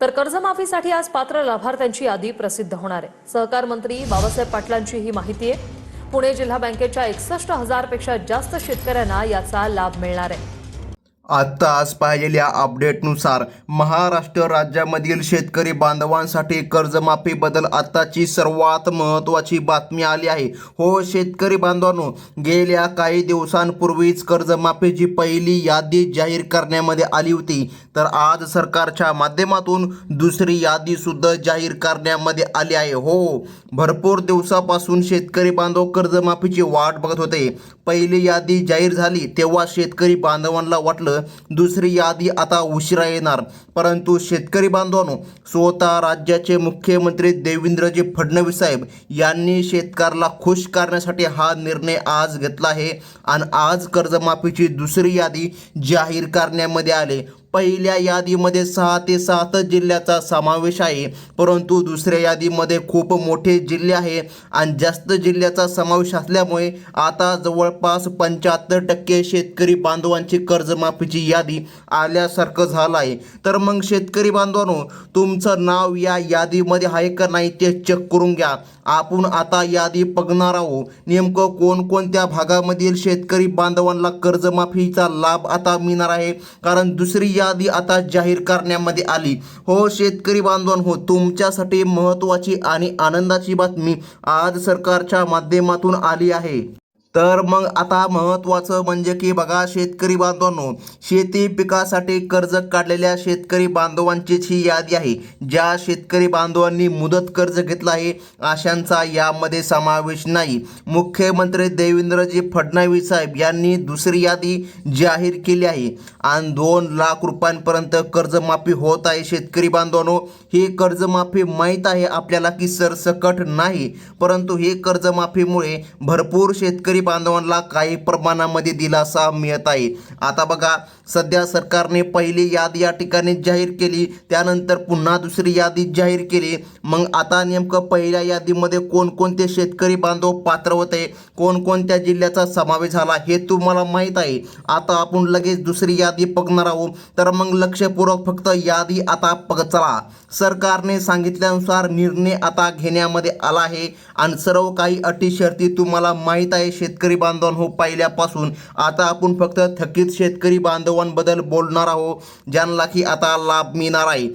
तर कर्जमाफीसाठी आज पात्र लाभार्थ्यांची यादी प्रसिद्ध होणार आहे। सहकार मंत्री बाबासाहेब पाटलांची ही माहिती आहे। पुणे जिल्हा बँकेच्या 61,000 पेक्षा जास्त शेतकऱ्यांना याचा लाभ मिळणार आहे। आत्ताच पाहिलेल्या अपडेटनुसार महाराष्ट्र राज्यामधील शेतकरी बांधवांसाठी कर्जमाफीबद्दल आताची सर्वात महत्त्वाची बातमी आली आहे। हो शेतकरी बांधवांनो, गेल्या काही दिवसांपूर्वीच कर्जमाफीची पहिली यादी जाहीर करण्यामध्ये आली होती, तर आज सरकारच्या माध्यमातून दुसरी यादी सुद्धा जाहीर करण्यामध्ये आली आहे। हो, भरपूर दिवसापासून शेतकरी बांधव कर्जमाफीची वाट बघत होते। पहिली यादी जाहीर झाली तेव्हा शेतकरी बांधवांना वाटलं दुसरी यादी आता उशिरा येणार, परंतु शेतकरी बांधवांनो, स्वतः राज्याचे मुख्यमंत्री देवेंद्रजी फडणवीस साहेब यांनी शेतकऱ्याला खुश करण्यासाठी हा निर्णय आज घेतला आहे आणि आज कर्जमाफीची दुसरी यादी जाहीर करण्यामध्ये आले। पहिल्या यादीमध्ये 6 ते 7 जिल्ह्याचा समावेश आहे, परंतु दुसऱ्या यादीमध्ये खूप मोठे जिल्हे आहे आणि जास्त जिल्ह्याचा समावेश असल्यामुळे आता जवळपास 75% शेतकरी बांधवांची कर्जमाफीची यादी आल्यासारखं झालं आहे। तर मग शेतकरी बांधवांनो, तुमचं नाव या यादीमध्ये आहे का नाही ते चेक करून घ्या। आपण आता यादी बघणार आहोत, नेमकं कोणकोणत्या भागामधील शेतकरी बांधवांना कर्जमाफीचा लाभ आता मिळणार आहे, कारण दुसरी यादी आता जाहीर करण्यामध्ये आली। हो शेतकरी बांधवांनो, तुमच्यासाठी महत्त्वाची आणि आनंदाची बातमी आज सरकारच्या माध्यमातून आली आहे। तर मग आता महत्त्वाचं म्हणजे की बघा शेतकरी बांधवांनो, शेती पिकासाठी कर्ज काढलेल्या शेतकरी बांधवांचीच ही यादी आहे। ज्या शेतकरी बांधवांनी मुदत कर्ज घेतलं आहे अशांचा यामध्ये समावेश नाही। मुख्यमंत्री देवेंद्रजी फडणवीस साहेब यांनी दुसरी यादी जाहीर केली आहे आणि 2 लाख रुपयांपर्यंत कर्जमाफी होत आहे। शेतकरी बांधवांनो, ही कर्जमाफी माहीत आहे आपल्याला की सरसकट नाही, परंतु ही कर्जमाफीमुळे भरपूर शेतकरी बांधवांना काही प्रमाणामध्ये दिलासा मिळत आहे। आता बघा, सध्या सरकारने पहिली यादी या ठिकाणी जाहीर केली, त्यानंतर पुन्हा दुसरी यादी जाहीर केली। मग आता नेमकं पहिल्या यादीमध्ये कोणकोणते शेतकरी बांधव पात्र होते, कोणकोणत्या जिल्ह्याचा समावेश झाला हे तुम्हाला माहीत आहे। आता आपण लगेच दुसरी यादी बघणार आहोत, तर मग लक्षपूर्वक फक्त यादी आता चला। सरकारने सांगितल्यानुसार निर्णय आता घेण्यामध्ये आला आहे आणि सर्व काही अटी शर्ती तुम्हाला माहीत आहे शेतकरी बांधवांनो पहिल्यापासून। आता आपण फक्त थकीत शेतकरी बांधवांबद्दल बोलणार आहोत, ज्यांना की आता लाभ मिळणार आहे।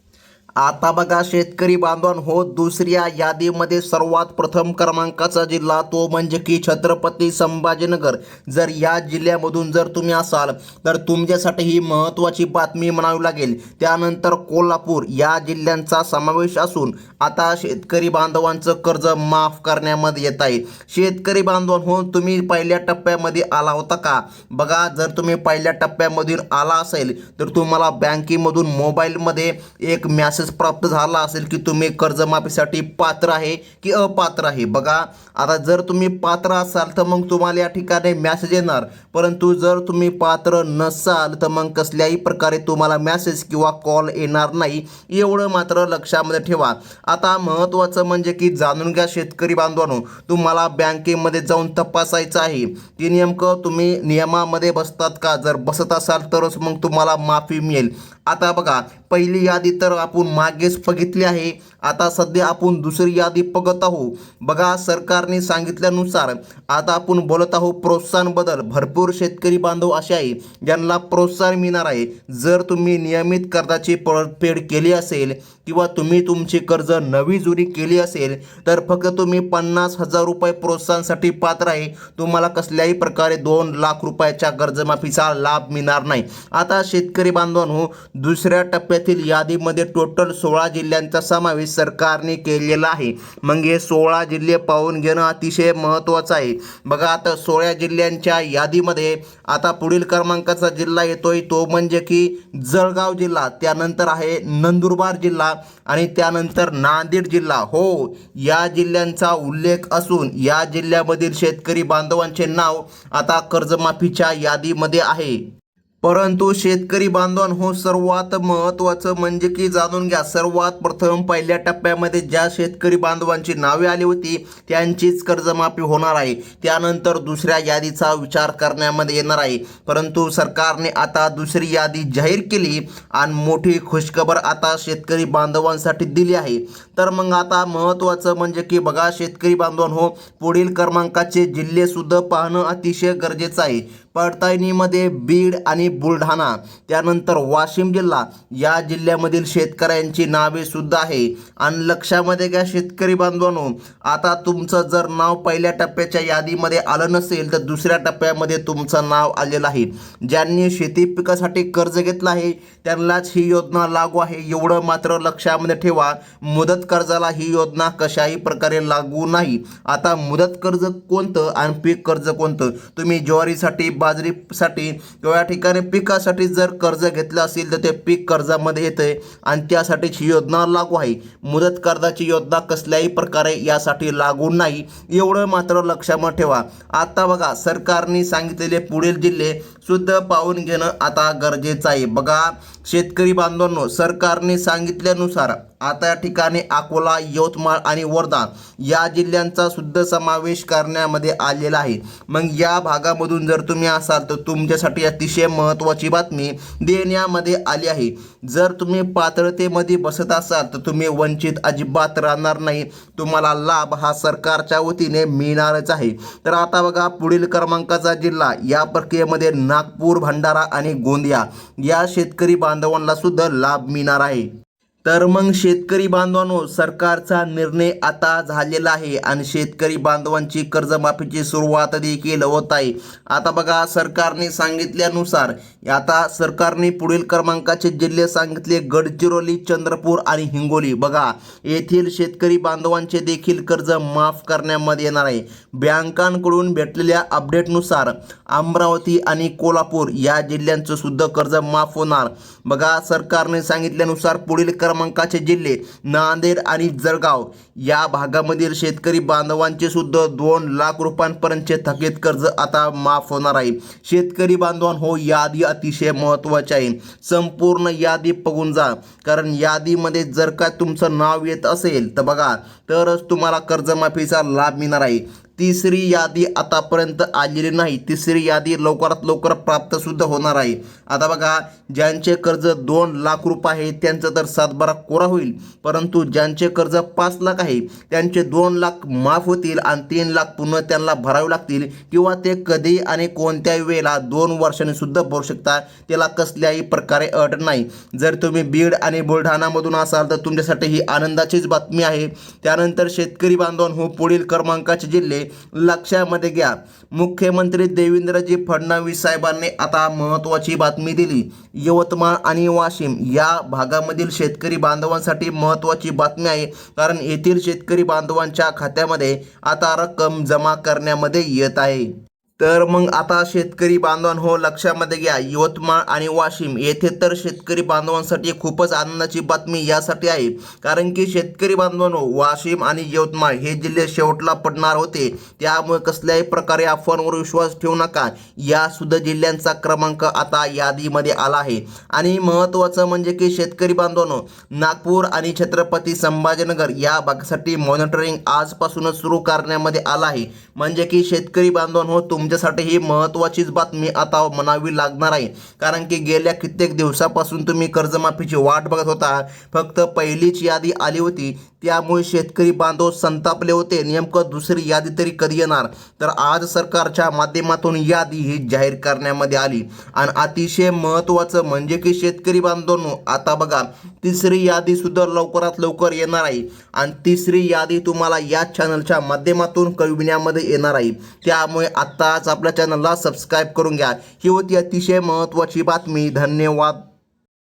आता बघा शेतकरी बांधवांनो, दुसऱ्या यादीमध्ये सर्वात प्रथम क्रमांकाचा जिल्हा तो म्हणजे की छत्रपती संभाजीनगर। जर या जिल्ह्यामधून जर तुम्ही असाल तर तुमच्यासाठी ही महत्त्वाची बातमी म्हणावी लागेल। त्यानंतर कोल्हापूर या जिल्ह्यांचा समावेश असून आता शेतकरी बांधवांचं कर्ज माफ करण्यामध्ये येत आहे। शेतकरी बांधवांनो, तुम्ही पहिल्या टप्प्यामध्ये आला होता का? बघा, जर तुम्ही पहिल्या टप्प्यामधून आला असेल तर तुम्हाला बँकेमधून मोबाईलमध्ये एक मेसेज प्राप्त झाला असेल की तुम्ही कर्जमाफीसाठी पात्र आहे की अपात्र आहे। बघा, आता जर तुम्ही पात्र असाल तर मग तुम्हाला या ठिकाणी मेसेज येणार, परंतु जर तुम्ही पात्र नसाल तर मग कसल्याही प्रकारे तुम्हाला मेसेज किंवा कॉल येणार नाही, एवढं मात्र लक्षामध्ये ठेवा। आता महत्त्वाचं म्हणजे की जाणून घ्या शेतकरी बांधवांनो, तुम्हाला बँकेमध्ये जाऊन तपासायचं आहे की नेमकं तुम्ही नियमामध्ये बसतात का। जर बसत असाल तरच मग तुम्हाला माफी मिळेल। आता बघा, पहिली यादी तर आपण मागेच बघितली आहे, आता सध्या आपण दुसरी यादी बघत आहोत। बघा, सरकारने सांगितल्यानुसार आता आपण बोलत आहोत प्रोत्साहन बद्दल। भरपूर शेतकरी बांधव असे आहे ज्यांना प्रोत्साहन मिळणार आहे। जर तुम्ही नियमित कर्जाची परतफेड केली असेल किंवा तुम्ही तुमची कर्ज नवी जुनी केली असेल तर फक्त तुम्ही 50,000 रुपये प्रोत्साहनासाठी पात्र आहे। तुम्हाला कसल्याही प्रकारे 2 लाख रुपयाच्या कर्जमाफीचा लाभ मिळणार नाही। आता शेतकरी बांधवांनो, दुसऱ्या टप्प्यातील यादीमध्ये टोटल 16 जिल्ह्यांचा समावेश सरकारने केलेला आहे। मग हे 16 जिल्हे पाहून घेणं अतिशय महत्त्वाचं आहे। बघा, आता 16 जिल्ह्यांच्या यादीमध्ये आता पुढील क्रमांकाचा जिल्हा येतोय तो म्हणजे की जळगाव जिल्हा, त्यानंतर आहे नंदुरबार जिल्हा आणि त्यानंतर नांदेड जिल्हा। हो, या जिल्ह्यांचा उल्लेख असून या जिल्ह्यामधील शेतकरी बांधवांचे नाव आता कर्जमाफीच्या यादीमध्ये आहे। परंतु शेतकरी बांधवांनो, सर्वात महत्त्वाचं म्हणजे की जाणून घ्या, सर्वात प्रथम पहिल्या टप्प्यामध्ये ज्या शेतकरी बांधवांची नावे आली होती त्यांचीच कर्जमाफी होणार आहे. त्यानंतर दुसऱ्या यादीचा विचार करण्यामध्ये येणार आहे. परंतु सरकारने आता दुसरी यादी जाहीर केली आणि मोठी खुशखबर आता शेतकरी बांधवांसाठी दिली आहे. तर मग आता महत्त्वाचं म्हणजे की बघा शेतकरी बांधवांनो, पुढील क्रमांकाचे जिल्हे सुद्धा पाहणं अतिशय गरजेचं आहे. पडताळणीमध्ये बीड आणि बुलढाणा, त्यानंतर वाशिम जिल्हा या जिल्ह्यामधील शेतकऱ्यांची नावे सुद्धा आहे. आणि लक्षामध्ये घ्या शेतकरी बांधवांनो, आता तुमचं जर नाव पहिल्या टप्प्याच्या यादीमध्ये आलं नसेल तर दुसऱ्या टप्प्यामध्ये तुमचं नाव आलेलं आहे. ज्यांनी शेती पिकासाठी कर्ज घेतलं आहे त्यांनाच ही योजना लागू आहे, एवढं मात्र लक्षामध्ये ठेवा. मुदत कर्जाला ही योजना कशाही प्रकारे लागू नाही. आता मुदत कर्ज कोणतं आणि पीक कर्ज कोणतं? तुम्ही ज्वारीसाठी, बाजरीसाठी किंवा या ठिकाणी पिकासाठी जर कर्ज घेतलं असेल तर ते पीक कर्जामध्ये येतंय आणि त्यासाठीच ही योजना लागू आहे. मुदत कर्जाची योजना कसल्याही प्रकारे यासाठी लागू नाही, एवढं मात्र लक्षात ठेवा. आता बघा सरकारने सांगितलेले पुढील जिल्हे सुद्धा पाहून घेणं आता गरजेचं आहे. बघा शेतकरी बांधवांनो, सरकारने सांगितल्यानुसार आता या ठिकाणी अकोला, यवतमाळ आणि वर्धा या जिल्ह्यांचा सुद्धा समावेश करण्यामध्ये आलेला आहे. मग या भागामधून जर तुम्ही असाल तर तुमच्यासाठी अतिशय महत्त्वाची बातमी देण्यामध्ये आली आहे. जर तुम्ही पात्रतेमध्ये बसत असाल तर तुम्ही वंचित अजिबात राहणार नाही. तुम्हाला लाभ हा सरकारच्या वतीने मिळणारच आहे. तर आता बघा पुढील क्रमांकाचा जिल्हा या प्रक्रियेमध्ये नागपूर, भंडारा आणि गोंदिया या शेतकरी बांधवांना सुद्धा लाभ मिळणार आहे. तर मग शेतकरी बांधवांनो, सरकारचा निर्णय आता झालेला आहे आणि शेतकरी बांधवांची कर्जमाफीची सुरुवात देखील होत आहे. आता बघा सरकारने सांगितल्यानुसार आता सरकारने पुढील क्रमांकाचे जिल्हे सांगितले: गडचिरोली, चंद्रपूर आणि हिंगोली. बघा येथील शेतकरी बांधवांचे देखील कर्ज माफ करण्यामध्ये येणार आहे. बँकांकडून भेटलेल्या अपडेटनुसार अमरावती आणि कोल्हापूर या जिल्ह्यांचं सुद्धा कर्ज माफ होणार. बघा सरकारने सांगितल्यानुसार पुढील क्रमांकाचे जिल्हे नांदेड आणि जळगाव या भागामधील शेतकरी बांधवांचे सुद्धा 2 लाख रुपयांपर्यंतचे थकीत कर्ज आता माफ होणार आहे. शेतकरी बांधवांनो, यादी अतिशय महत्त्वाची आहे. संपूर्ण यादी बघून जा, कारण यादीमध्ये जर का तुमचं नाव येत असेल तर बघा तरच तुम्हाला कर्जमाफीचा लाभ मिळणार आहे. तिसरी यादी आतापर्यंत आलेली नाही. तिसरी यादी लवकरात लवकर प्राप्त सुद्धा होणार आहे. आता बघा ज्यांचे कर्ज 2 लाख रुपये आहे त्यांचं तर सातबारा कोरा होईल, परंतु ज्यांचे कर्ज 5 लाख आहे त्यांचे 2 लाख माफ होतील आणि 3 लाख पुन्हा त्यांना भरावे लागतील, किंवा ते कधी आणि कोणत्याही वेळेला 2 वर्षांनी सुद्धा भरू शकता. त्याला कसल्याही प्रकारे अट नाही. जर तुम्ही बीड आणि बुलढाणामधून असाल तर तुमच्यासाठी ही आनंदाचीच बातमी आहे. त्यानंतर शेतकरी बांधवांनो, पुढील क्रमांकाचे जिल्हे लक्षामध्ये घ्या. मुख्यमंत्री देवेंद्रजी फडणवीस साहेबांनी आता महत्त्वाची बातमी दिली. यवतमाळ आणि वाशिम या भागामधील शेतकरी बांधवांसाठी महत्त्वाची बातमी आहे, कारण येथील शेतकरी बांधवांच्या खात्यामध्ये आता रक्कम जमा करण्यामध्ये येत आहे. तर मग आता शेतकरी बांधवांनो लक्षामध्ये घ्या, यवतमाळ आणि वाशिम येथे तर शेतकरी बांधवांसाठी खूपच आनंदाची बातमी यासाठी आहे, कारण की शेतकरी बांधवांनो वाशिम आणि यवतमाळ हे जिल्हे शेवटला पडणार होते. त्यामुळे कसल्याही प्रकारे अफवांवर विश्वास ठेवू नका. या सुद्धा जिल्ह्यांचा क्रमांक आता यादीमध्ये आला आहे. आणि महत्त्वाचं म्हणजे की शेतकरी बांधवांनो, नागपूर आणि छत्रपती संभाजीनगर या भागासाठी मॉनिटरिंग आजपासूनच सुरू करण्यामध्ये आलं आहे. म्हणजे की शेतकरी बांधवांनो, तुमच्यासाठी ही महत्त्वाचीच बातमी आता म्हणावी लागणार आहे, कारण की गेल्या कित्येक दिवसापासून तुम्ही कर्जमाफीची वाट बघत होता. फक्त पहिलीच यादी आली होती, त्यामुळे शेतकरी बांधव संतापले होते. नेमकं दुसरी यादी तरी कधी येणार? तर आज सरकारच्या माध्यमातून यादी ही जाहीर करण्यामध्ये आली. आणि अतिशय महत्त्वाचं म्हणजे की शेतकरी बांधवांनो, आता बघा तिसरी यादी सुद्धा लवकरात लवकर येणार आहे. आणि तिसरी यादी तुम्हाला या चॅनलच्या माध्यमातून कळविण्यामध्ये येणार आहे. त्यामुळे आत्ताच आपल्या चॅनलला सबस्क्राईब करून घ्या. ही होती अतिशय महत्त्वाची बातमी. धन्यवाद.